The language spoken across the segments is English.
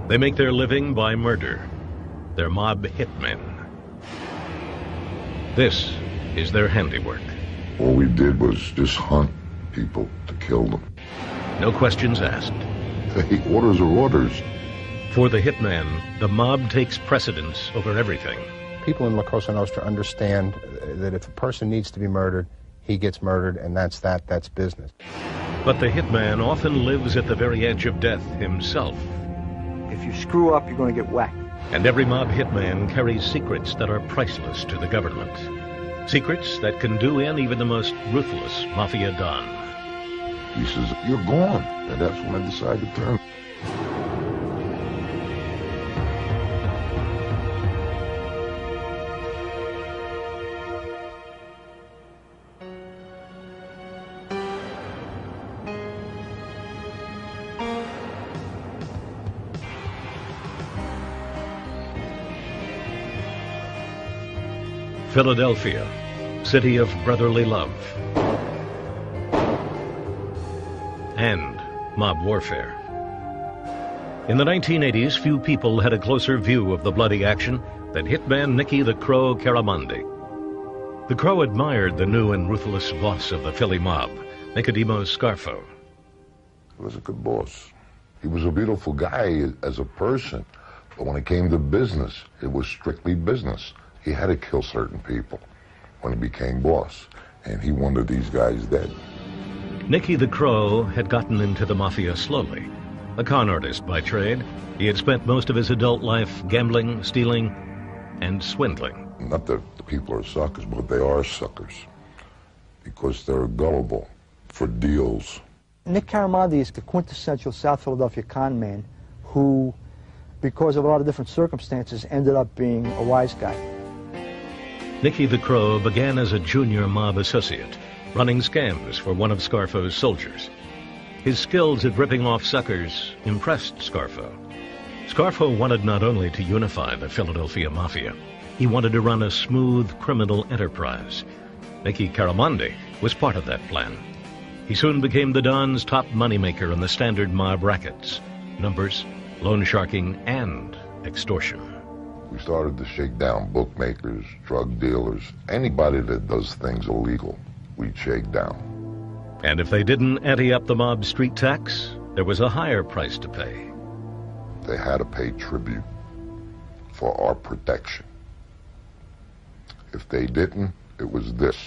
They make their living by murder. They're mob hitmen. This is their handiwork. All we did was just hunt people to kill them. No questions asked. Hey, orders are orders. For the hitman, the mob takes precedence over everything. People in La Cosa Nostra understand that if a person needs to be murdered, he gets murdered, and that's business. But the hitman often lives at the very edge of death himself. If you screw up, you're going to get whacked. And every mob hitman carries secrets that are priceless to the government. Secrets that can do in even the most ruthless mafia don. He says, "You're gone." And that's when I decided to turn. Philadelphia, city of brotherly love and mob warfare. In the 1980s, few people had a closer view of the bloody action than hitman Nicky the Crow Caramandi. The Crow admired the new and ruthless boss of the Philly mob, Nicodemo Scarfo. He was a good boss. He was a beautiful guy as a person, but when it came to business, it was strictly business. He had to kill certain people when he became boss, and he wanted these guys dead. Nicky the Crow had gotten into the mafia slowly. A con artist by trade, he had spent most of his adult life gambling, stealing, and swindling. Not that the people are suckers, but they are suckers because they're gullible for deals. Nick Caramandi is the quintessential South Philadelphia con man who, because of a lot of different circumstances, ended up being a wise guy. Nicky the Crow began as a junior mob associate, running scams for one of Scarfo's soldiers. His skills at ripping off suckers impressed Scarfo. Scarfo wanted not only to unify the Philadelphia Mafia, he wanted to run a smooth criminal enterprise. Nicky Caramandi was part of that plan. He soon became the Don's top moneymaker in the standard mob rackets: numbers, loan sharking, and extortion. We started to shake down bookmakers, drug dealers, anybody that does things illegal, we'd shake down. And if they didn't ante up the mob street tax, there was a higher price to pay. They had to pay tribute for our protection. If they didn't, it was this.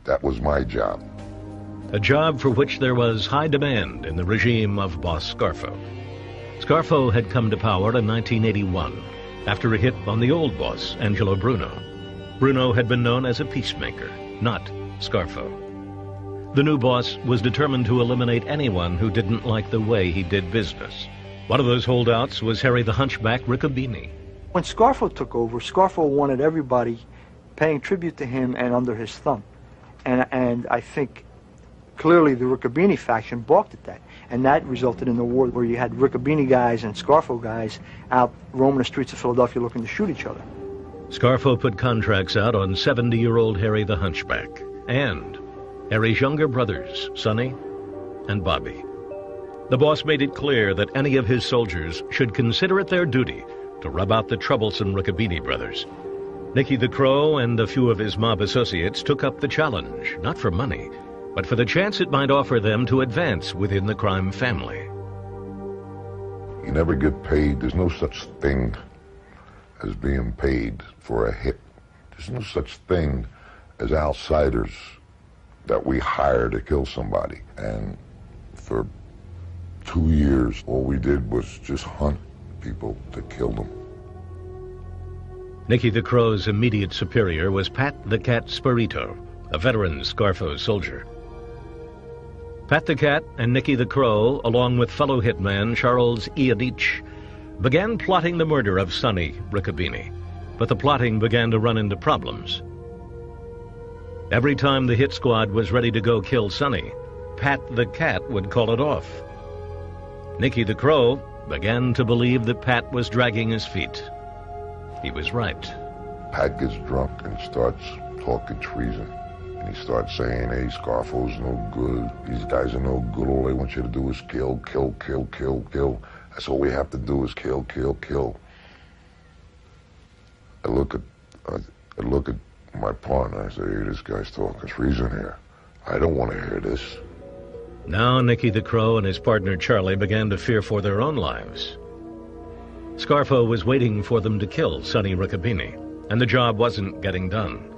That was my job. A job for which there was high demand in the regime of Boss Scarfo. Scarfo had come to power in 1981 after a hit on the old boss, Angelo Bruno. Bruno had been known as a peacemaker, not Scarfo. The new boss was determined to eliminate anyone who didn't like the way he did business. One of those holdouts was Harry the Hunchback Riccobini. When Scarfo took over, Scarfo wanted everybody paying tribute to him and under his thumb. And I think clearly the Riccobini faction balked at that. And that resulted in the war where you had Riccobini guys and Scarfo guys out roaming the streets of Philadelphia looking to shoot each other. Scarfo put contracts out on 70-year-old Harry the Hunchback and Harry's younger brothers, Sonny and Bobby. The boss made it clear that any of his soldiers should consider it their duty to rub out the troublesome Riccobini brothers. Nicky the Crow and a few of his mob associates took up the challenge, not for money, but for the chance it might offer them to advance within the crime family. You never get paid. There's no such thing as being paid for a hit. There's no such thing as outsiders that we hire to kill somebody. And for 2 years, all we did was just hunt people to kill them. Nicky the Crow's immediate superior was Pat the Cat Spirito, a veteran Scarfo soldier. Pat the Cat and Nicky the Crow, along with fellow hitman Charles Iadich, began plotting the murder of Sonny Riccobini, but the plotting began to run into problems. Every time the hit squad was ready to go kill Sonny, Pat the Cat would call it off. Nicky the Crow began to believe that Pat was dragging his feet. He was right. Pat gets drunk and starts talking treason. And he starts saying, hey, Scarfo's no good. These guys are no good. All they want you to do is kill, kill, kill, kill, kill. That's all we have to do is kill, kill, kill. I look at my partner and I say, hey, this guy's talking treason here. I don't want to hear this. Now Nicky the Crow and his partner Charlie began to fear for their own lives. Scarfo was waiting for them to kill Sonny Riccobene, and the job wasn't getting done.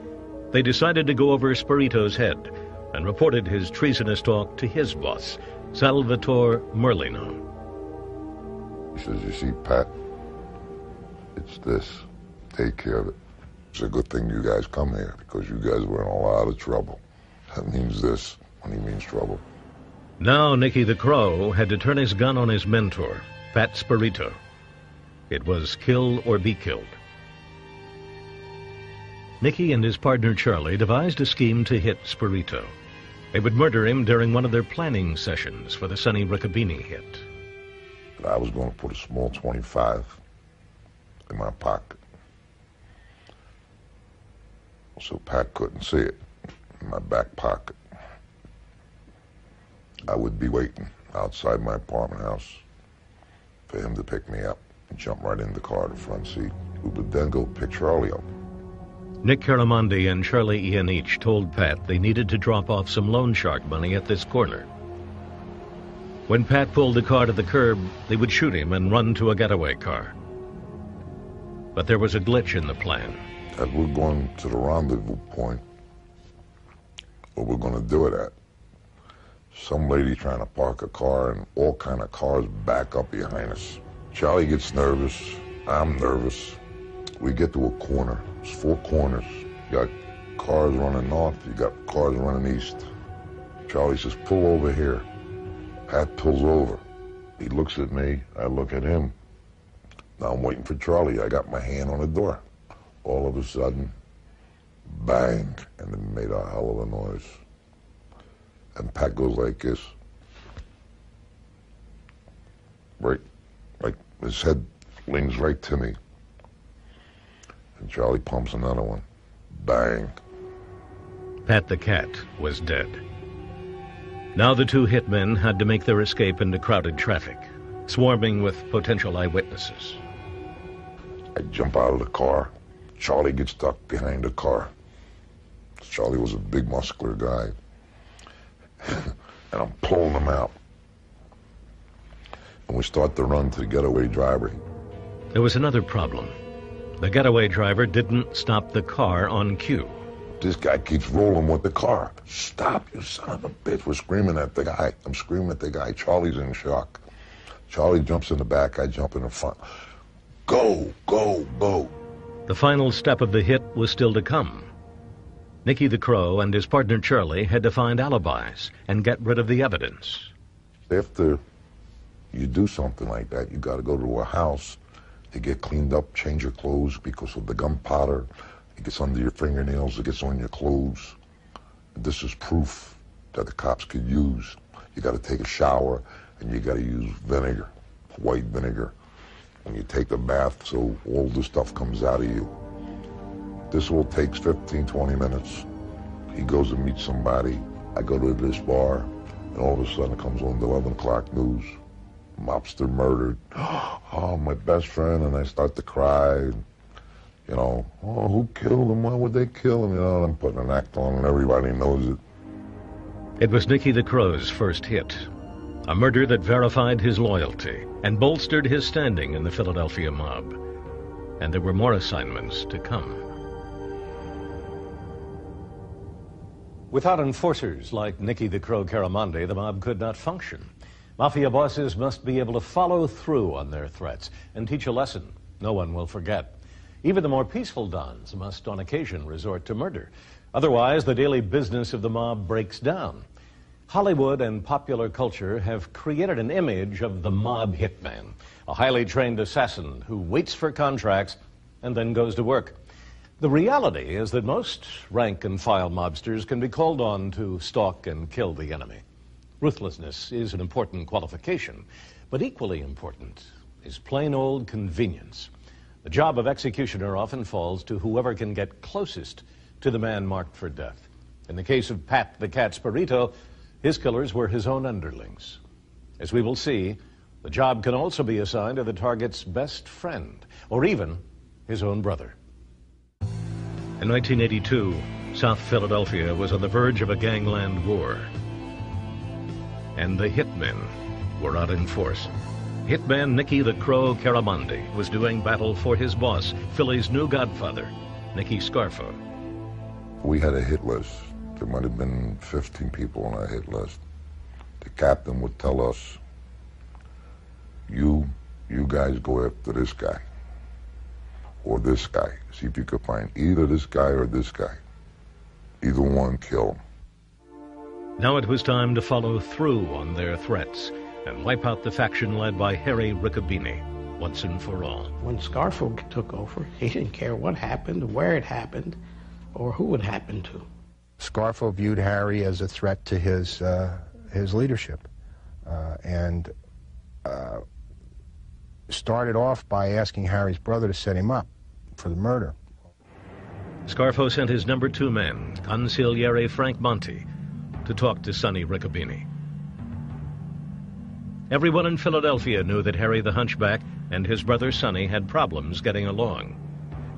They decided to go over Spirito's head and reported his treasonous talk to his boss, Salvatore Merlino. He says, you see, Pat, it's this. Take care of it. It's a good thing you guys come here because you guys were in a lot of trouble. That means this when he means trouble. Now Nicky the Crow had to turn his gun on his mentor, Pat Spirito. It was kill or be killed. Nicky and his partner Charlie devised a scheme to hit Spirito. They would murder him during one of their planning sessions for the Sonny Riccobene hit. I was going to put a small 25 in my pocket, so Pat couldn't see it, in my back pocket. I would be waiting outside my apartment house for him to pick me up and jump right in the car to the front seat. We would then go pick Charlie up. Nick Caramandi and Charlie Iannich told Pat they needed to drop off some loan shark money at this corner. When Pat pulled the car to the curb, they would shoot him and run to a getaway car. But there was a glitch in the plan. As we're going to the rendezvous point, where we're going to do it at, some lady trying to park a car and all kind of cars back up behind us. Charlie gets nervous. I'm nervous. We get to a corner. It's 4 corners. You got cars running north. You got cars running east. Charlie says, pull over here. Pat pulls over. He looks at me. I look at him. Now I'm waiting for Charlie. I got my hand on the door. All of a sudden, bang, and it made a hell of a noise. And Pat goes like this. Right, like his head leans right to me. And Charlie pumps another one. Bang. Pat the Cat was dead. Now the 2 hitmen had to make their escape into crowded traffic, swarming with potential eyewitnesses. I jump out of the car. Charlie gets stuck behind the car. Charlie was a big, muscular guy. And I'm pulling him out. And we start to run to the getaway driver. There was another problem. The getaway driver didn't stop the car on cue. This guy keeps rolling with the car. Stop, you son of a bitch. We're screaming at the guy. I'm screaming at the guy. Charlie's in shock. Charlie jumps in the back. I jump in the front. Go, go, go. The final step of the hit was still to come. Nicky the Crow and his partner Charlie had to find alibis and get rid of the evidence. After you do something like that, you got to go to a house to get cleaned up, change your clothes because of the gunpowder. It gets under your fingernails, it gets on your clothes. This is proof that the cops could use. You got to take a shower and you got to use vinegar, white vinegar. And you take a bath so all the stuff comes out of you. This all takes 15, 20 minutes. He goes to meet somebody. I go to this bar, and all of a sudden it comes on the 11 o'clock news. Mobster murdered. Oh, my best friend, and I start to cry. You know, oh, who killed him? Why would they kill him? You know, I'm putting an act on, and everybody knows it. It was Nicky the Crow's first hit. A murder that verified his loyalty and bolstered his standing in the Philadelphia mob. And there were more assignments to come. Without enforcers like Nicky the Crow Caramandi, the mob could not function. Mafia bosses must be able to follow through on their threats and teach a lesson no one will forget. Even the more peaceful dons must on occasion resort to murder. Otherwise, the daily business of the mob breaks down. Hollywood and popular culture have created an image of the mob hitman, a highly trained assassin who waits for contracts and then goes to work. The reality is that most rank-and-file mobsters can be called on to stalk and kill the enemy. Ruthlessness is an important qualification, but equally important is plain old convenience. The job of executioner often falls to whoever can get closest to the man marked for death. In the case of Pat the Cat Spirito, his killers were his own underlings. As we will see, The job can also be assigned to the target's best friend, or even his own brother. In 1982, South Philadelphia was on the verge of a gangland war. And the hitmen were out in force. Hitman Nicky the Crow Caramandi was doing battle for his boss, Philly's new godfather, Nicky Scarfo. We had a hit list. There might have been 15 people on our hit list. The captain would tell us, you guys go after this guy or this guy. See if you could find either this guy or this guy. Either one, kill him. Now it was time to follow through on their threats and wipe out the faction led by Harry Riccobene once and for all. When Scarfo took over, he didn't care what happened, where it happened, or who it happened to. Scarfo viewed Harry as a threat to his leadership, and started off by asking Harry's brother to set him up for the murder. Scarfo sent his number 2 man, Consigliere Frank Monti, to talk to Sonny Riccobene. Everyone in Philadelphia knew that Harry the Hunchback and his brother Sonny had problems getting along,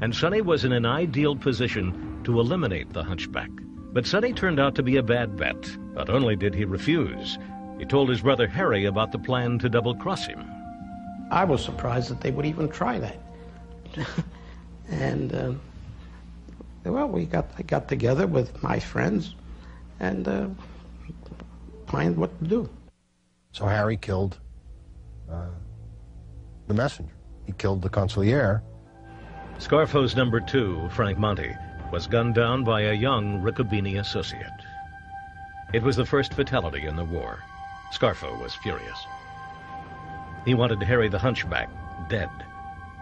and Sonny was in an ideal position to eliminate the Hunchback. But Sonny turned out to be a bad bet. Not only did he refuse, he told his brother Harry about the plan to double-cross him. I was surprised that they would even try that. And, well, I got together with my friends and planned what to do. So Harry killed the messenger. He killed the consigliere. Scarfo's number 2, Frank Monti, was gunned down by a young Riccobene associate. It was the first fatality in the war. Scarfo was furious. He wanted Harry the Hunchback dead.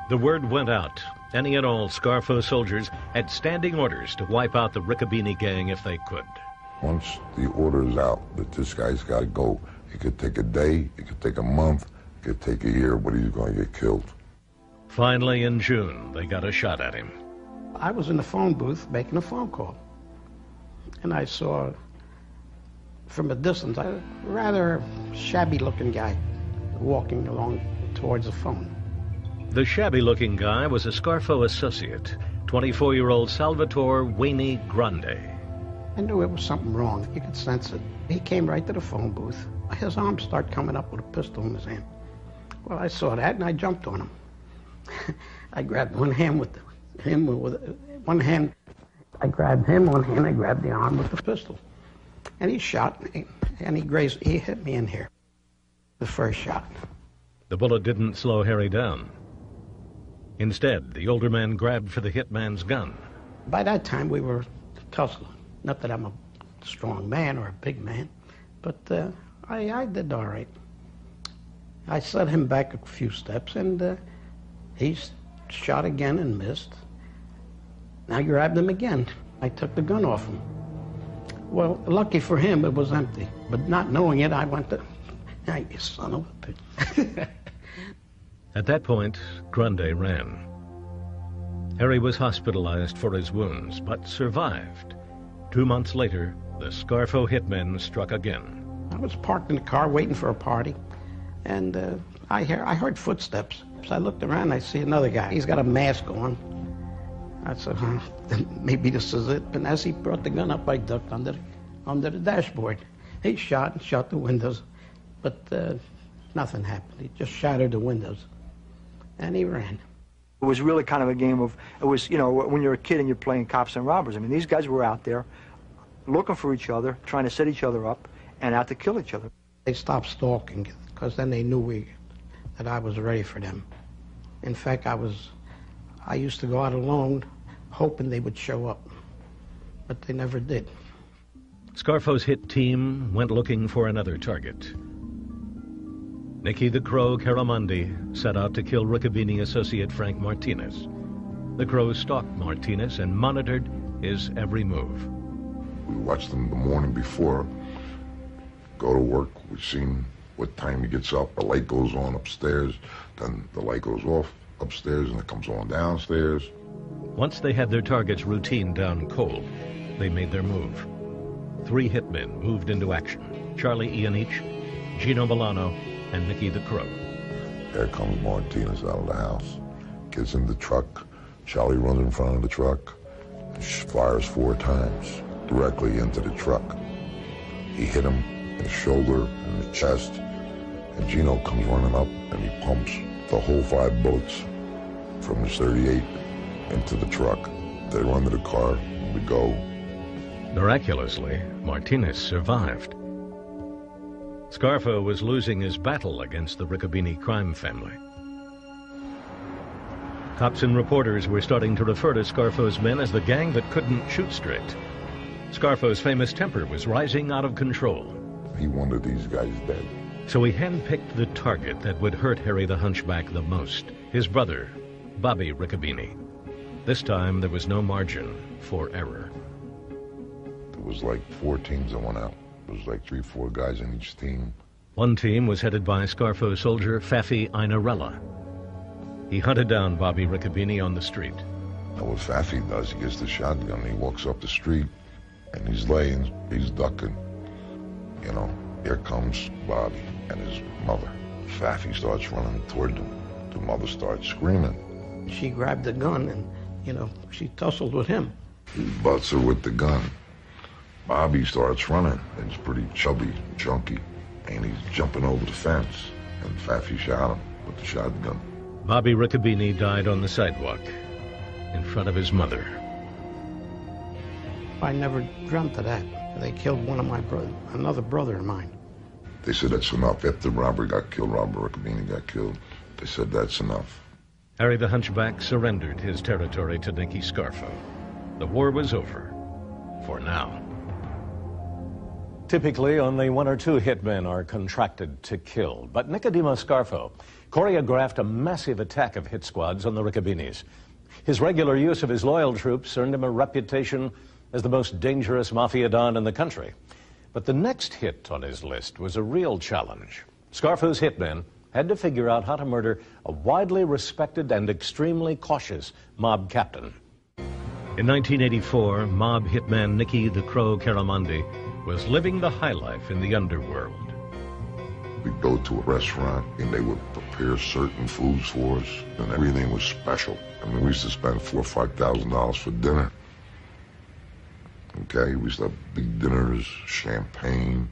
The word went out. Any and all Scarfo soldiers had standing orders to wipe out the Riccobene gang if they could. Once the order is out that this guy's got to go, it could take a day, it could take a month, it could take a year, but he's going to get killed. Finally, in June, they got a shot at him. I was in the phone booth making a phone call, and I saw from a distance a rather shabby-looking guy walking along towards the phone. The shabby-looking guy was a Scarfo associate, 24-year-old Salvatore Wayne Grande. I knew it was something wrong. You could sense it. He came right to the phone booth. His arms start coming up with a pistol in his hand. Well, I saw that, and I jumped on him. I grabbed one hand with one hand. I grabbed him, one hand I grabbed the arm with the pistol. And he shot, and he hit me in here. The first shot. The bullet didn't slow Harry down. Instead, the older man grabbed for the hitman's gun. By that time, we were tussling. Not that I'm a strong man or a big man, but I did all right. I set him back a few steps, and he shot again and missed. I grabbed him again. I took the gun off him. Well, lucky for him, it was empty. But not knowing it, I went to, you son of a bitch. At that point, Grande ran. Harry was hospitalized for his wounds, but survived. 2 months later, the Scarfo hitmen struck again. I was parked in the car waiting for a party, and I heard footsteps. So I looked around and I see another guy. He's got a mask on. I said, maybe this is it. And as he brought the gun up, I ducked under the dashboard. He shot and shot the windows, but nothing happened. He just shattered the windows, and he ran. It was really kind of a game of, it was, you know, when you're a kid and you're playing cops and robbers. I mean, these guys were out there looking for each other, trying to set each other up, and out to kill each other. They stopped stalking, because then they knew that I was ready for them. In fact, I used to go out alone, hoping they would show up, but they never did. Scarfo's hit team went looking for another target. Nicky the Crow Caramandi set out to kill Riccobene associate Frank Martinez. The Crow stalked Martinez and monitored his every move. We watched him the morning before, go to work. We've seen what time he gets up. The light goes on upstairs, then the light goes off upstairs, and it comes on downstairs. Once they had their targets routine down cold, they made their move. 3 hitmen moved into action: Charlie Ianich, Gino Milano, and Nicky the Crow. There comes Martinez out of the house, gets in the truck. Charlie runs in front of the truck, and fires 4 times directly into the truck. He hit him in the shoulder, in the chest, and Gino comes running up and he pumps the whole 5 bullets from his .38 into the truck. They run to the car, and we go. Miraculously, Martinez survived. Scarfo was losing his battle against the Riccobini crime family. Cops and reporters were starting to refer to Scarfo's men as the gang that couldn't shoot straight. Scarfo's famous temper was rising out of control. He wanted these guys dead. So he handpicked the target that would hurt Harry the Hunchback the most, his brother, Bobby Riccobini. This time, there was no margin for error. It was like 4 teams that went out. It was like 3, 4 guys in each team. One team was headed by Scarfo soldier Faffy Einarella. He hunted down Bobby Riccobini on the street. And what Faffy does, he gets the shotgun, he walks up the street, and he's laying, he's ducking. You know, here comes Bobby and his mother. Faffy starts running toward them. The mother starts screaming. She grabbed the gun and, you know, she tussled with him. He butts her with the gun. Bobby starts running. He's pretty chubby, chunky, and he's jumping over the fence. And Faffy shot him with the shotgun. Bobby Riccobini died on the sidewalk in front of his mother. I never dreamt of that. They killed one of my another brother of mine. They said that's enough. After Robert got killed, Robert Riccobini got killed, they said that's enough. Harry the Hunchback surrendered his territory to Nicky Scarfo. The war was over, for now. Typically, only 1 or 2 hitmen are contracted to kill. But Nicodemo Scarfo choreographed a massive attack of hit squads on the Riccobinis. His regular use of his loyal troops earned him a reputation as the most dangerous mafia don in the country. But the next hit on his list was a real challenge. Scarfo's hitmen had to figure out how to murder a widely respected and extremely cautious mob captain. In 1984, mob hitman Nicky the Crow Caramandi was living the high life in the underworld. We'd go to a restaurant and they would prepare certain foods for us, and everything was special. I mean, we used to spend $4,000 or $5,000 for dinner. Okay, we used to have big dinners, champagne.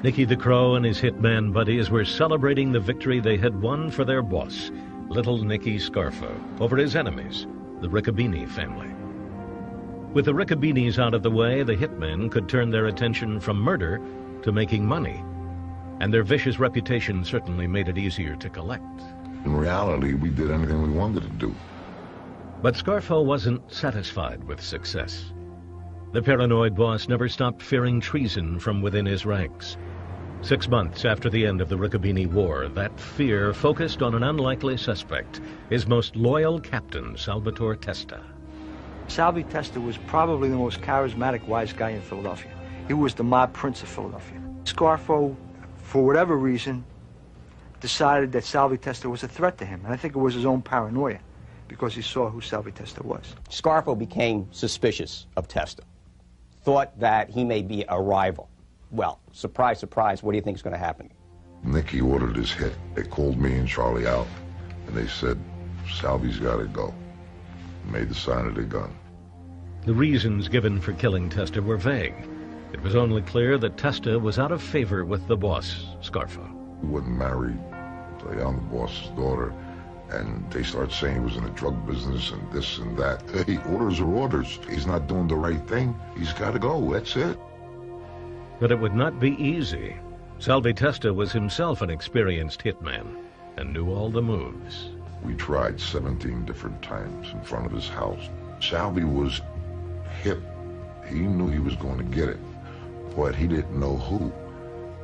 Nicky the Crow and his hitman buddies were celebrating the victory they had won for their boss, little Nicky Scarfo, over his enemies, the Riccobini family. With the Riccobinis out of the way, the hitmen could turn their attention from murder to making money. And their vicious reputation certainly made it easier to collect. In reality, we did anything we wanted to do. But Scarfo wasn't satisfied with success. The paranoid boss never stopped fearing treason from within his ranks. 6 months after the end of the Riccobini War, that fear focused on an unlikely suspect, his most loyal captain, Salvatore Testa. Salvi Testa was probably the most charismatic wise guy in Philadelphia. He was the mob prince of Philadelphia. Scarfo, for whatever reason, decided that Salvi Testa was a threat to him. And I think it was his own paranoia, because he saw who Salvi Testa was. Scarfo became suspicious of Testa, thought that he may be a rival. Well, surprise, surprise, what do you think is going to happen? Nicky ordered his hit. They called me and Charlie out, and they said, Salvi's got to go. Made the sign of the gun. The reasons given for killing Testa were vague. It was only clear that Testa was out of favor with the boss, Scarfo. He wasn't married. So I'm the boss's daughter, and they start saying he was in the drug business and this and that. Hey, orders are orders. He's not doing the right thing. He's got to go. That's it. But it would not be easy. Salvi Testa was himself an experienced hitman and knew all the moves. We tried 17 different times in front of his house. Salvi was hip. He knew he was going to get it, but he didn't know who.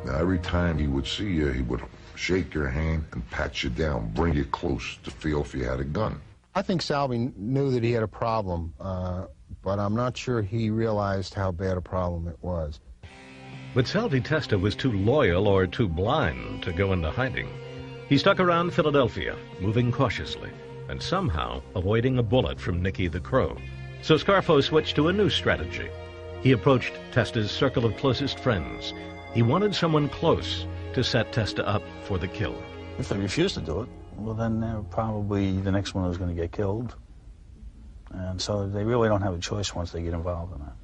Now, every time he would see you, he would shake your hand and pat you down, bring you close to feel if you had a gun. I think Salvi knew that he had a problem, but I'm not sure he realized how bad a problem it was. But Salvi Testa was too loyal or too blind to go into hiding. He stuck around Philadelphia, moving cautiously, and somehow avoiding a bullet from Nicky the Crow. So Scarfo switched to a new strategy. He approached Testa's circle of closest friends. He wanted someone close to set Testa up for the kill. If they refuse to do it, well, then probably the next one is going to get killed. And so they really don't have a choice once they get involved in that.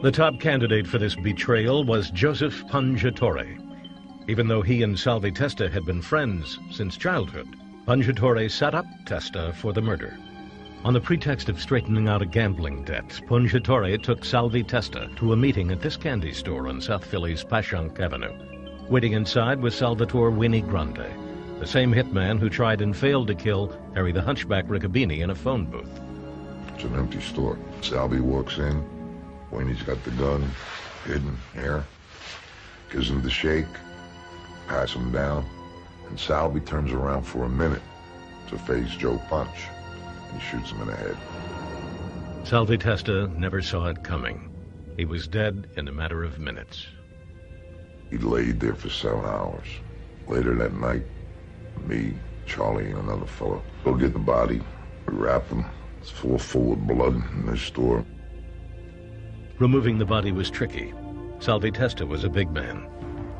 The top candidate for this betrayal was Joseph Pungatore. Even though he and Salvi Testa had been friends since childhood, Pungatore set up Testa for the murder. On the pretext of straightening out a gambling debt, Pungatore took Salvi Testa to a meeting at this candy store on South Philly's Passyunk Avenue. Waiting inside was Salvatore Winnie Grande, the same hitman who tried and failed to kill Harry the Hunchback Riccobini in a phone booth. It's an empty store. Salvi walks in. Winnie's got the gun hidden here. Gives him the shake. Pats him down. And Salvi turns around for a minute to face Joe Punch. And shoots him in the head. Salvi Testa never saw it coming. He was dead in a matter of minutes. He laid there for 7 hours. Later that night, me, Charlie, and another fellow go get the body. We wrap him. It's full of blood in this store. Removing the body was tricky. Salvi Testa was a big man,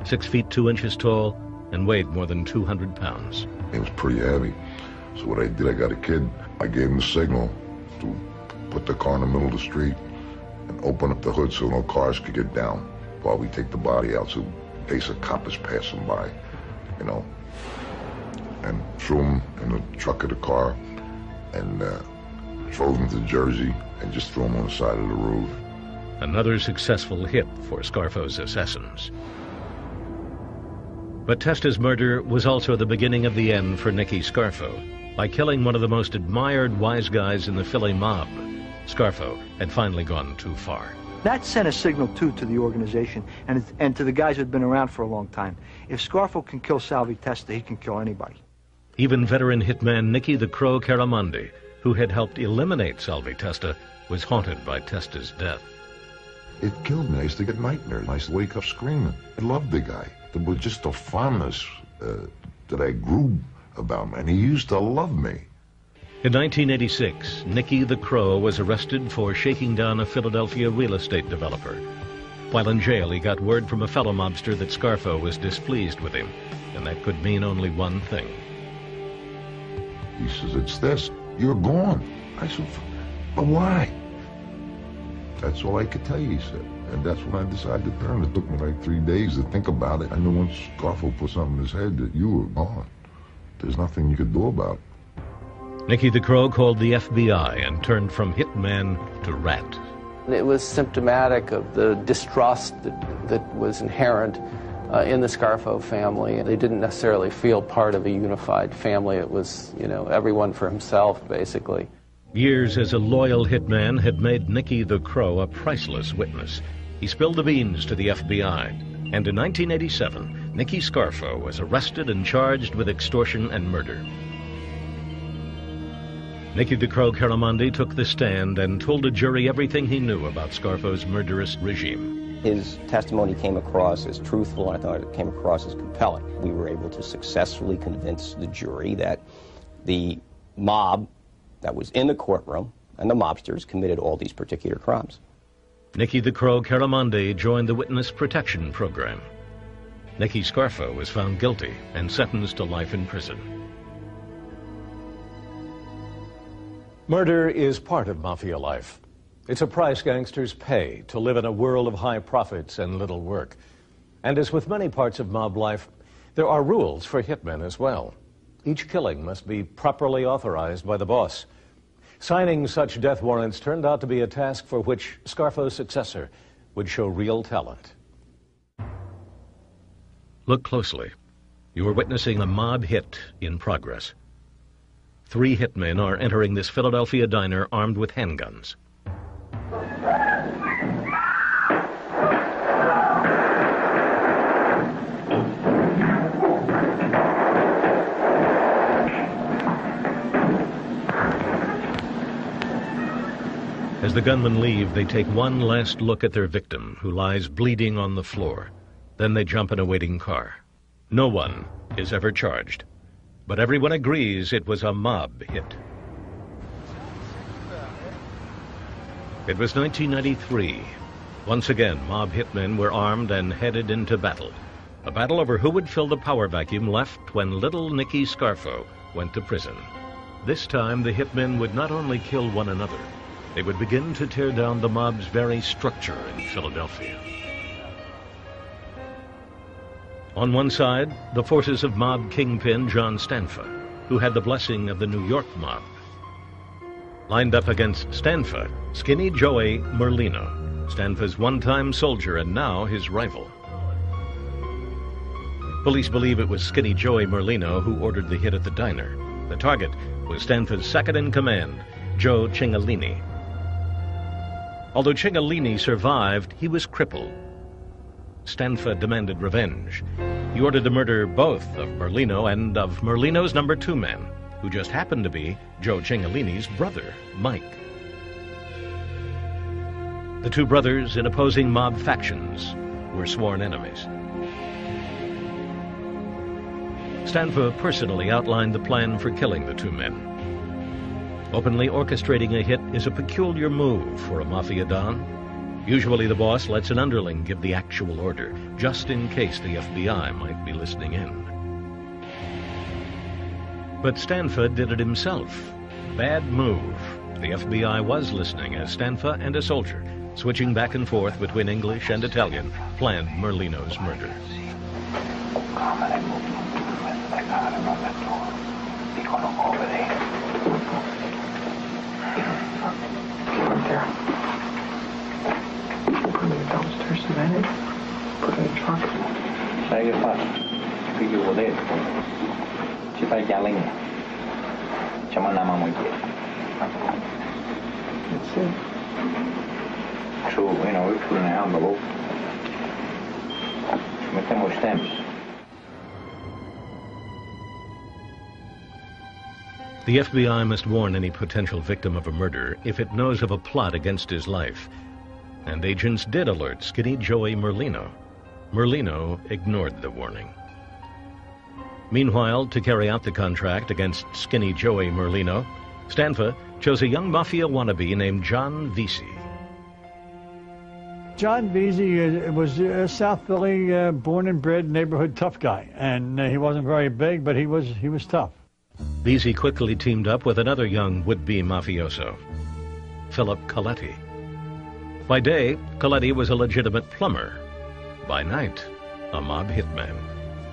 6 feet 2 inches tall, and weighed more than 200 pounds. It was pretty heavy. So what I did, I got a kid. I gave him the signal to put the car in the middle of the street and open up the hood so no cars could get down while we take the body out, so in case a cop is passing by, you know. And threw him in the truck of the car and drove him to Jersey and just threw him on the side of the road. Another successful hit for Scarfo's assassins. But Testa's murder was also the beginning of the end for Nicky Scarfo. By killing one of the most admired wise guys in the Philly mob, Scarfo had finally gone too far. That sent a signal, too, to the organization and to the guys who had been around for a long time. If Scarfo can kill Salvi Testa, he can kill anybody. Even veteran hitman Nicky the Crow Caramandi, who had helped eliminate Salvi Testa, was haunted by Testa's death. It killed me. I used to get nightmares. I used to wake up screaming. I loved the guy. There was just a fondness that I grew about him, and he used to love me. In 1986, Nicky the Crow was arrested for shaking down a Philadelphia real estate developer. While in jail, he got word from a fellow mobster that Scarfo was displeased with him, and that could mean only one thing. He says, "It's this. You're gone." I said, "But why?" "That's all I could tell you," he said. And that's when I decided to turn. It took me like 3 days to think about it. I knew once Scarfo put something in his head that you were gone. There's nothing you could do about it. Nicky the Crow called the FBI and turned from hitman to rat. It was symptomatic of the distrust that was inherent in the Scarfo family. They didn't necessarily feel part of a unified family. It was, you know, everyone for himself, basically. Years as a loyal hitman had made Nicky the Crow a priceless witness. He spilled the beans to the FBI, and in 1987, Nicky Scarfo was arrested and charged with extortion and murder. Nicky the Crow Caramandi took the stand and told a jury everything he knew about Scarfo's murderous regime. His testimony came across as truthful, and I thought it came across as compelling. We were able to successfully convince the jury that the mob that was in the courtroom and the mobsters committed all these particular crimes. Nicky the Crow Caramandi joined the Witness Protection Program. Nicky Scarfo was found guilty and sentenced to life in prison. Murder is part of mafia life. It's a price gangsters pay to live in a world of high profits and little work. And as with many parts of mob life, there are rules for hitmen as well. Each killing must be properly authorized by the boss. Signing such death warrants turned out to be a task for which Scarfo's successor would show real talent. Look closely. You are witnessing a mob hit in progress. 3 hitmen are entering this Philadelphia diner armed with handguns. As the gunmen leave, they take one last look at their victim, who lies bleeding on the floor. Then they jump in a waiting car. No one is ever charged, but everyone agrees it was a mob hit. It was 1993. Once again, mob hitmen were armed and headed into battle. A battle over who would fill the power vacuum left when little Nicky Scarfo went to prison. This time, the hitmen would not only kill one another, they would begin to tear down the mob's very structure in Philadelphia. On one side, the forces of mob kingpin John Stanfa, who had the blessing of the New York mob. Lined up against Stanfa, Skinny Joey Merlino, Stanfa's one-time soldier and now his rival. Police believe it was Skinny Joey Merlino who ordered the hit at the diner. The target was Stanfa's second-in-command, Joe Cingolini. Although Cingolini survived, he was crippled. Stanfa demanded revenge. He ordered the murder both of Merlino and of Merlino's number 2 man, who just happened to be Joe Cingolini's brother, Mike. The two brothers, in opposing mob factions, were sworn enemies. Stanfa personally outlined the plan for killing the two men. Openly orchestrating a hit is a peculiar move for a mafia don. Usually the boss lets an underling give the actual order, just in case the FBI might be listening in. But Stanfa did it himself. Bad move. The FBI was listening as Stanfa and a soldier, switching back and forth between English and Italian, planned Merlino's murder. Put it downstairs to manage. Put it in the trunk. Sai che faccio? Figlio vuol dire. Ci fai che all'inizio. Ci mandiamo a moglie. That's it. So, we put in an envelope. Mettiamo stamps. The FBI must warn any potential victim of a murder if it knows of a plot against his life. And agents did alert Skinny Joey Merlino. Merlino ignored the warning. Meanwhile, to carry out the contract against Skinny Joey Merlino, Stanfa chose a young mafia wannabe named John Vesey. John Vesey was a South Philly born and bred neighborhood tough guy, and he wasn't very big, but he was tough. Vesey quickly teamed up with another young would-be mafioso, Philip Coletti. By day, Coletti was a legitimate plumber. By night, a mob hitman.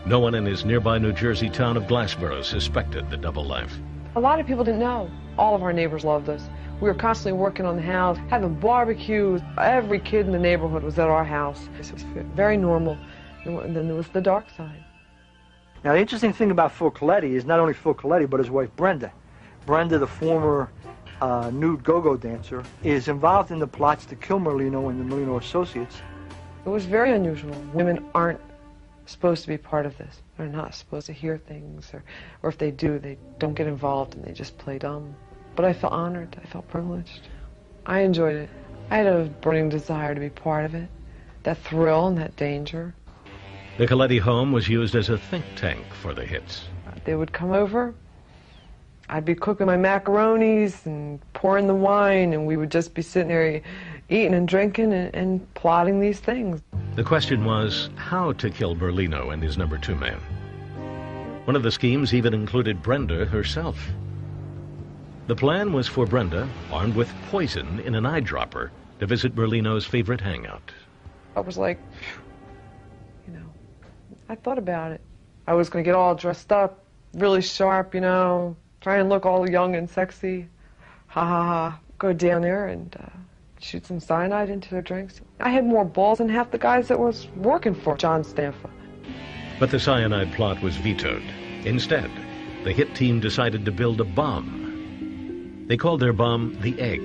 No one in his nearby New Jersey town of Glassboro suspected the double life. A lot of people didn't know. All of our neighbors loved us. We were constantly working on the house, having barbecues. Every kid in the neighborhood was at our house. It was very normal. And then there was the dark side. Now, the interesting thing about Phil Coletti is not only Phil Coletti, but his wife Brenda. Brenda, the former nude go-go dancer, is involved in the plots to kill Merlino and the Merlino associates. It was very unusual. Women aren't supposed to be part of this. They're not supposed to hear things, or if they do, they don't get involved and they just play dumb. But I felt honored. I felt privileged. I enjoyed it. I had a burning desire to be part of it, that thrill and that danger. The Coletti home was used as a think tank for the hits. They would come over. I'd be cooking my macaronis and pouring the wine, and we would just be sitting there eating and drinking and plotting these things. The question was how to kill Merlino and his number 2 man. One of the schemes even included Brenda herself. The plan was for Brenda, armed with poison in an eyedropper, to visit Merlino's favorite hangout. I was like, I thought about it. I was going to get all dressed up, really sharp, try and look all young and sexy. Ha ha ha. Go down there and shoot some cyanide into their drinks. I had more balls than half the guys that was working for John Stanfa. But the cyanide plot was vetoed. Instead, the hit team decided to build a bomb. They called their bomb the Egg.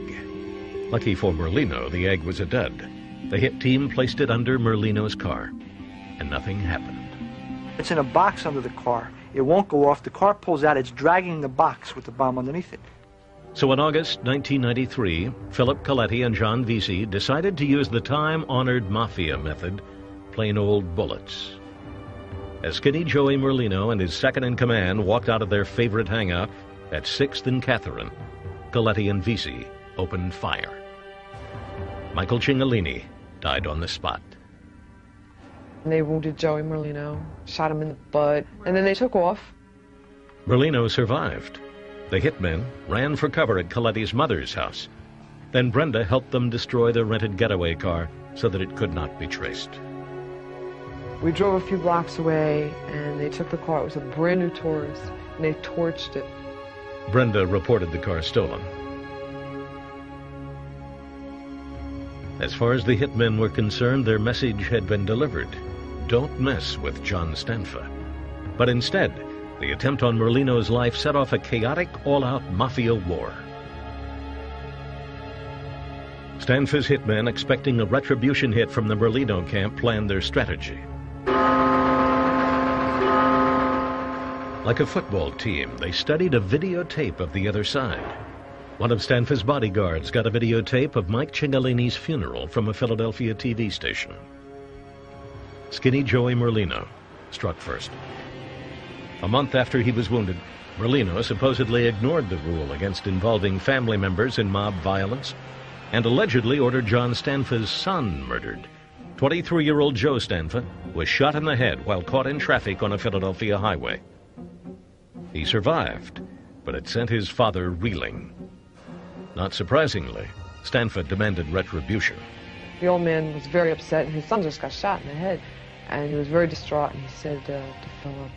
Lucky for Merlino, the egg was a dud. The hit team placed it under Merlino's car, and nothing happened. It's in a box under the car. It won't go off. The car pulls out. It's dragging the box with the bomb underneath it. So in August 1993, Philip Coletti and John Vesey decided to use the time-honored mafia method, plain old bullets. As Skinny Joey Merlino and his second-in-command walked out of their favorite hangout at 6th and Catherine, Coletti and Vesey opened fire. Michael Cingolini died on the spot. And they wounded Joey Merlino, shot him in the butt, and then they took off. Merlino survived. The hitmen ran for cover at Coletti's mother's house. Then Brenda helped them destroy the rented getaway car so that it could not be traced. We drove a few blocks away, and they took the car. It was a brand new Taurus, and they torched it. Brenda reported the car stolen. As far as the hitmen were concerned, their message had been delivered. Don't mess with John Stanfa. But instead, the attempt on Merlino's life set off a chaotic, all-out mafia war. Stanfa's hitmen, expecting a retribution hit from the Merlino camp, planned their strategy. Like a football team, they studied a videotape of the other side. One of Stanfa's bodyguards got a videotape of Mike Cingolini's funeral from a Philadelphia TV station. Skinny Joey Merlino struck first. A month after he was wounded, Merlino supposedly ignored the rule against involving family members in mob violence and allegedly ordered John Stanfa's son murdered. 23-year-old Joe Stanfa was shot in the head while caught in traffic on a Philadelphia highway. He survived, but it sent his father reeling. Not surprisingly, Stanfa demanded retribution. The old man was very upset, and his son just got shot in the head. And he was very distraught, and he said to Philip,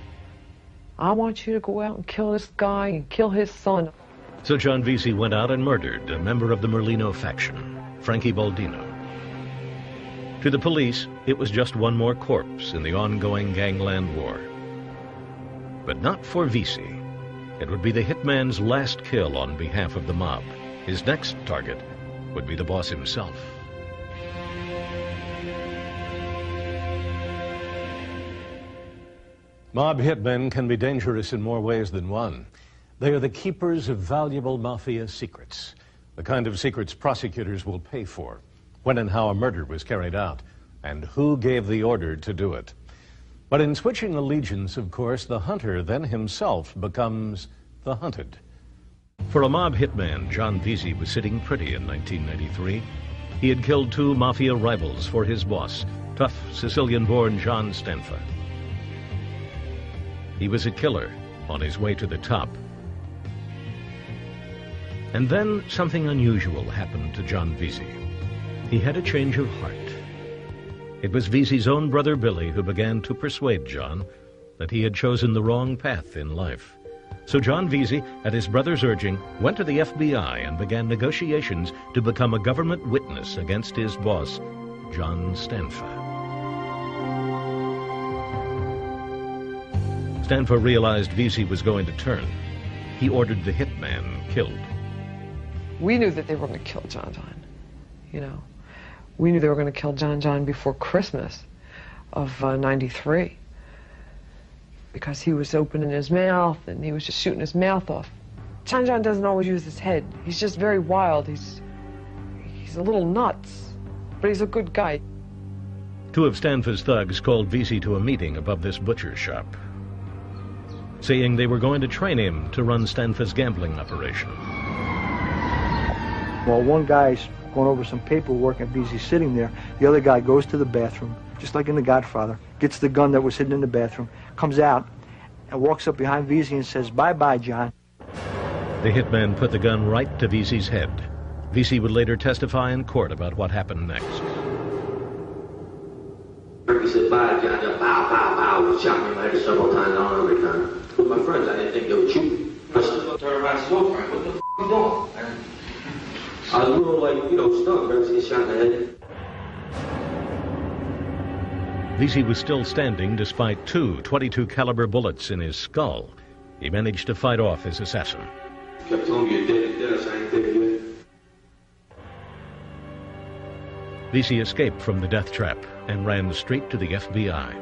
I want you to go out and kill this guy and kill his son. So John Vesey went out and murdered a member of the Merlino faction, Frankie Baldino. To the police, it was just one more corpse in the ongoing gangland war. But not for Vesey. It would be the hitman's last kill on behalf of the mob. His next target would be the boss himself. Mob hitmen can be dangerous in more ways than one. They are the keepers of valuable mafia secrets, the kind of secrets prosecutors will pay for, when and how a murder was carried out, and who gave the order to do it. But in switching allegiance, of course, the hunter then himself becomes the hunted. For a mob hitman, John Vesey was sitting pretty in 1993. He had killed two mafia rivals for his boss, tough Sicilian-born John Stanfa. He was a killer on his way to the top. And then something unusual happened to John Vesey. He had a change of heart. It was Vesey's own brother Billy who began to persuade John that he had chosen the wrong path in life. So John Vesey, at his brother's urging, went to the FBI and began negotiations to become a government witness against his boss, John Stanfa. Stanfa realized Vesey was going to turn. He ordered the hitman killed. We knew that they were going to kill John John, you know. We knew they were going to kill John John before Christmas of '93. Because he was opening his mouth and he was just shooting his mouth off. John John doesn't always use his head. He's just very wild. He's a little nuts, but he's a good guy. Two of Stanfa's thugs called Vesey to a meeting above this butcher shop, saying they were going to train him to run Stanfa's gambling operation. While one guy's going over some paperwork and Vesey's sitting there, the other guy goes to the bathroom, just like in The Godfather, gets the gun that was hidden in the bathroom, comes out, and walks up behind Vesey and says, "Bye-bye, John." The hitman put the gun right to Vesey's head. Vesey would later testify in court about what happened next. He said, "Bye, John, John, pow, pow, pow." Shot me in my head several times, I don't know every time. With my friends, I didn't think they would shoot. I stood turn around and said, "What the f*** you doing?" I was real, like, you know, stunned, ready to get shot in the head. Vesey was still standing despite two .22 caliber bullets in his skull. He managed to fight off his assassin. Kept telling me you're dead, so I ain't thinking you. Vesey escaped from the death trap and ran straight to the FBI.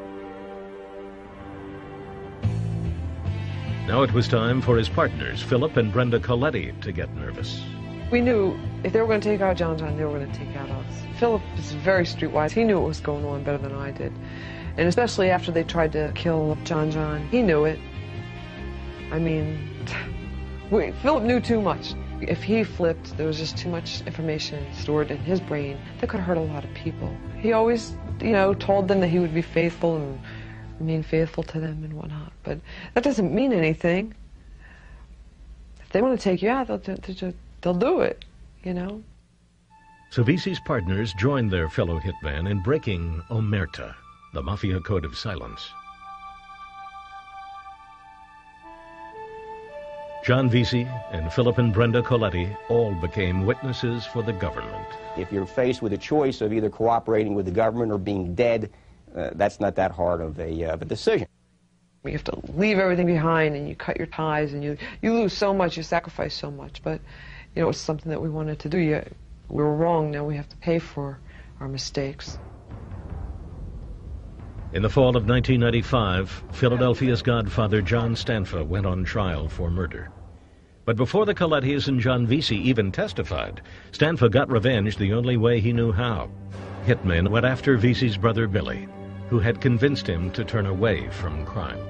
Now it was time for his partners, Philip and Brenda Coletti, to get nervous. We knew if they were going to take out John John, they were going to take out us. Philip is very streetwise. He knew what was going on better than I did. And especially after they tried to kill John John, he knew it. I mean, Philip knew too much. If he flipped, there was just too much information stored in his brain that could hurt a lot of people. He always you know, told them that he would be faithful and remain faithful to them and whatnot. But that doesn't mean anything. If they want to take you out, they'll do it, you know. So Visi's partners joined their fellow hitman in breaking Omerta, the Mafia code of silence. John Visi and Philip and Brenda Coletti all became witnesses for the government. If you're faced with a choice of either cooperating with the government or being dead, that's not that hard of a decision. You have to leave everything behind, and you cut your ties, and you lose so much, you sacrifice so much. But, you know, it's something that we wanted to do. We were wrong, now we have to pay for our mistakes. In the fall of 1995, Philadelphia's godfather John Stanfa went on trial for murder. But before the Colettis and John Visi even testified, Stanfa got revenge the only way he knew how. Hitmen went after Visi's brother Billy, who had convinced him to turn away from crime.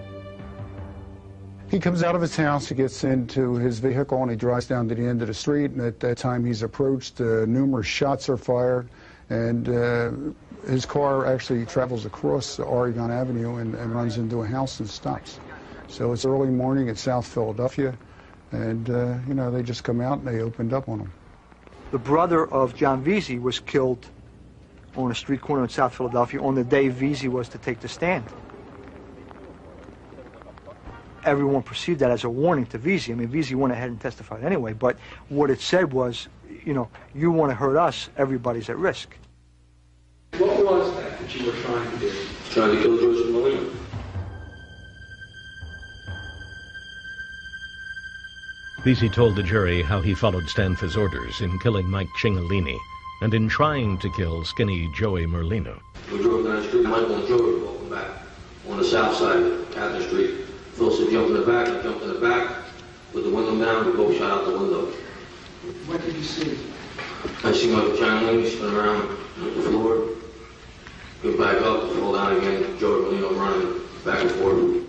He comes out of his house, he gets into his vehicle, and he drives down to the end of the street. And at that time, he's approached, numerous shots are fired, and his car actually travels across Oregon Avenue and runs into a house and stops. So it's early morning at South Philadelphia, and, you know, they just come out and they opened up on him. The brother of John Visi was killed on a street corner in South Philadelphia on the day Visi was to take the stand. Everyone perceived that as a warning to Visi. I mean, Visi went ahead and testified anyway, but what it said was, you know, you want to hurt us, everybody's at risk. What was that you were trying to do? Trying to kill Joseph Molina. Visi told the jury how he followed Stanfa's orders in killing Mike Cingolini and in trying to kill skinny Joey Merlino. We drove down the street, Michael and Joey were walking back on the south side of Catherine Street. Phil said, jump in the back. I jumped in the back with the window down. We both shot out the window. What did you see? I see Michael Cingolini spin around the floor, get back up, fall down again. Joey Merlino running back and forth.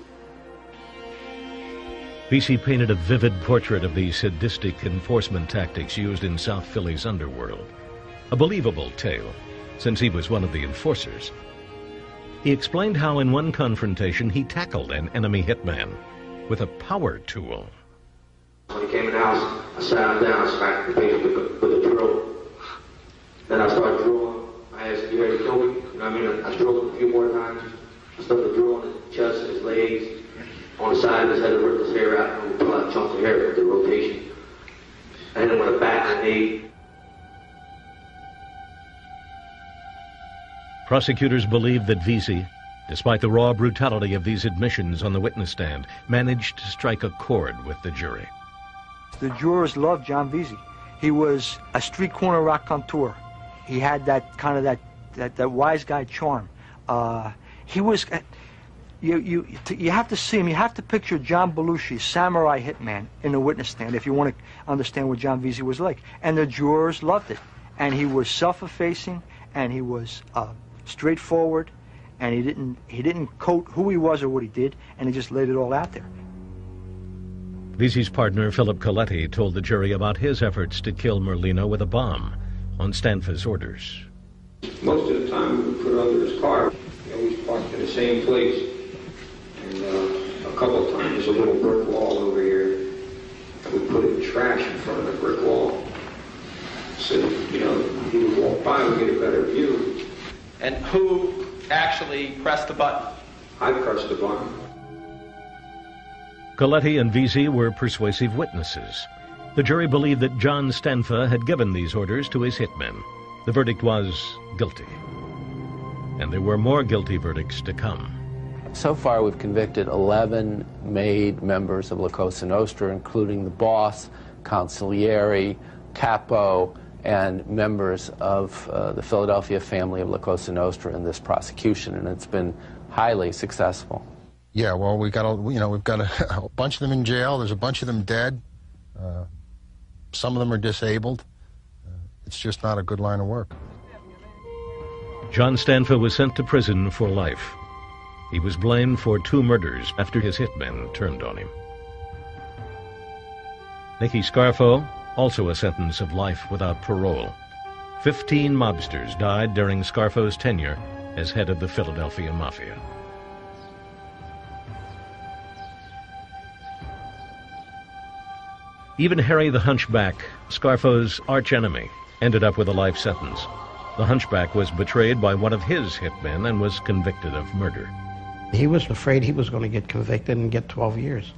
Visi painted a vivid portrait of the sadistic enforcement tactics used in South Philly's underworld. A believable tale, since he was one of the enforcers. He explained how in one confrontation he tackled an enemy hitman with a power tool. When he came in the house, I sat him down, smacked the face with a drill. Then I started drilling. I asked, you ready to kill me? You know what I mean? I drilled him a few more times. I started drilling his chest, his legs, on the side of his head, to rip his hair out, and pull out chunks of hair with the rotation. And then with a back and knee. Prosecutors believed that Visi, despite the raw brutality of these admissions on the witness stand, managed to strike a chord with the jury. The jurors loved John Visi. He was a street corner raconteur. He had that kind of that wise guy charm. He was. You have to see him. You have to picture John Belushi, samurai hitman, in the witness stand if you want to understand what John Visi was like. And the jurors loved it. And he was self-effacing, and he was straightforward, and he didn't coat who he was or what he did, and he just laid it all out there. Visi's partner, Philip Coletti, told the jury about his efforts to kill Merlino with a bomb on Stanfa's orders. Most of the time we would put under his car. We always parked in the same place. And a couple of times there's a little brick wall over here. And we put in trash in front of the brick wall. So, you know, he would walk by and get a better view. And who actually pressed the button? I pressed the button. Coletti and Visi were persuasive witnesses. The jury believed that John Stanfa had given these orders to his hitmen. The verdict was guilty. And there were more guilty verdicts to come. So far, we've convicted 11 made members of La Cosa Nostra, including the boss, consigliere, capo, and members of the Philadelphia family of La Cosa Nostra in this prosecution, and it's been highly successful. Yeah, well, we've got a bunch of them in jail. There's a bunch of them dead. Some of them are disabled. It's just not a good line of work. John Stanfa was sent to prison for life. He was blamed for 2 murders after his hitmen turned on him. Nicky Scarfo, also a sentence of life without parole. 15 mobsters died during Scarfo's tenure, as head of the Philadelphia Mafia. Even Harry the Hunchback, Scarfo's archenemy, ended up with a life sentence. The Hunchback was betrayed by one of his hitmen and was convicted of murder. He was afraid he was going to get convicted and get 12 years,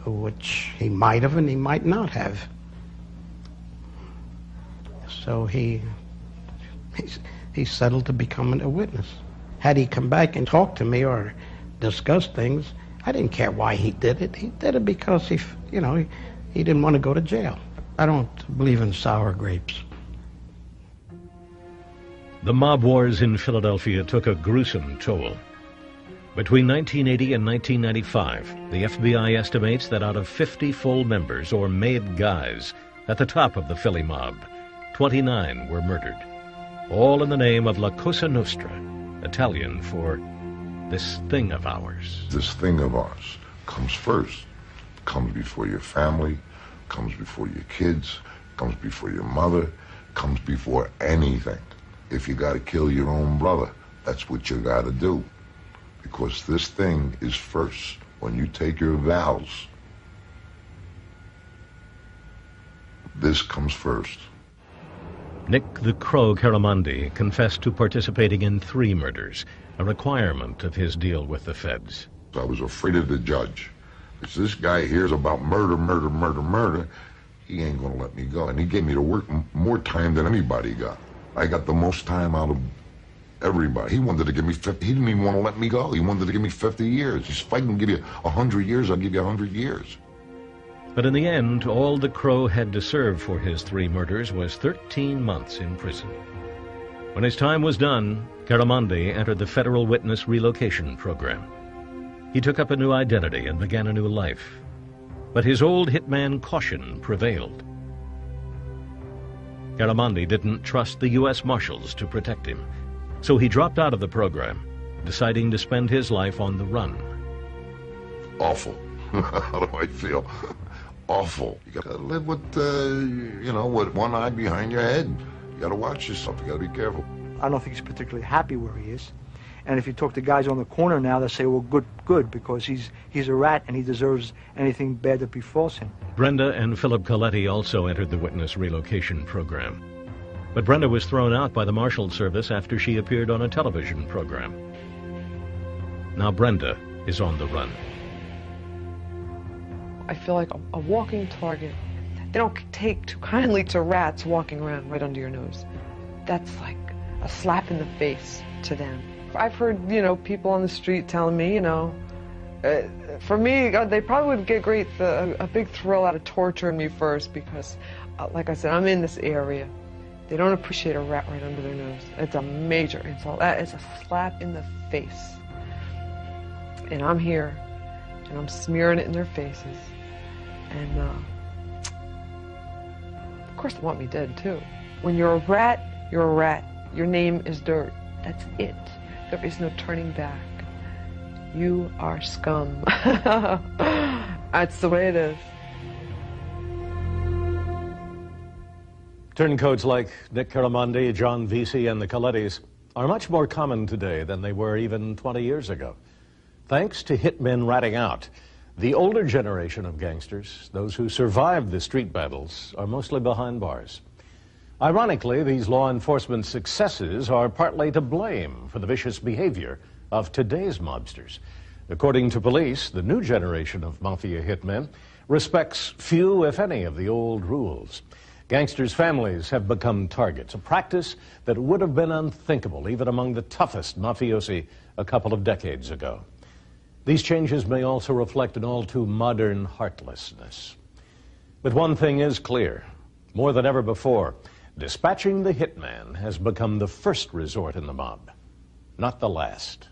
which he might have and he might not have. So he settled to become a witness. Had he come back and talked to me or discussed things, I didn't care why he did it. He did it because he didn't want to go to jail. I don't believe in sour grapes. The mob wars in Philadelphia took a gruesome toll. Between 1980 and 1995, the FBI estimates that out of 50 full members, or made guys, at the top of the Philly mob, 29 were murdered, all in the name of La Cosa Nostra, Italian for this thing of ours. This thing of ours comes first, comes before your family, comes before your kids, comes before your mother, comes before anything. If you gotta kill your own brother, that's what you gotta do. Because this thing is first. When you take your vows, this comes first. Nick the Crow Caramandi confessed to participating in 3 murders, a requirement of his deal with the feds. I was afraid of the judge. If this guy hears about murder, he ain't gonna let me go. And he gave me to work more time than anybody got. I got the most time out of everybody. He wanted to give me 50. He didn't even want to let me go. He wanted to give me 50 years. He said, if I can give you 100 years, I'll give you 100 years. But in the end, all the Crow had to serve for his 3 murders was 13 months in prison. When his time was done, Caramandi entered the Federal Witness Relocation Program. He took up a new identity and began a new life. But his old hitman caution prevailed. Caramandi didn't trust the U.S. Marshals to protect him, so he dropped out of the program, deciding to spend his life on the run. Awful. How do I feel? Awful. You gotta live with, with one eye behind your head. You gotta watch yourself. You gotta be careful. I don't think he's particularly happy where he is. And if you talk to guys on the corner now, they say, well, good, because he's a rat and he deserves anything bad that befalls him. Brenda and Philip Coletti also entered the Witness Relocation Program. But Brenda was thrown out by the Marshal Service after she appeared on a television program. Now Brenda is on the run. I feel like a walking target. They don't take too kindly to rats walking around right under your nose. That's like a slap in the face to them. I've heard, people on the street telling me, for me, they probably would get a big thrill out of torturing me first because, like I said, I'm in this area. They don't appreciate a rat right under their nose. It's a major insult. That is a slap in the face. And I'm here, and I'm smearing it in their faces. And, of course, they want me dead, too. When you're a rat, you're a rat. Your name is dirt. That's it. There is no turning back. You are scum. That's the way it is. Turncoats like Nick Caramandi, John Vesey, and the Colettis are much more common today than they were even 20 years ago. Thanks to hitmen ratting out, the older generation of gangsters, those who survived the street battles, are mostly behind bars. Ironically, these law enforcement successes are partly to blame for the vicious behavior of today's mobsters. According to police, the new generation of mafia hitmen respects few, if any, of the old rules. Gangsters' families have become targets, a practice that would have been unthinkable even among the toughest mafiosi a couple of decades ago. These changes may also reflect an all too modern heartlessness. But one thing is clear, more than ever before, dispatching the hitman has become the first resort in the mob, not the last.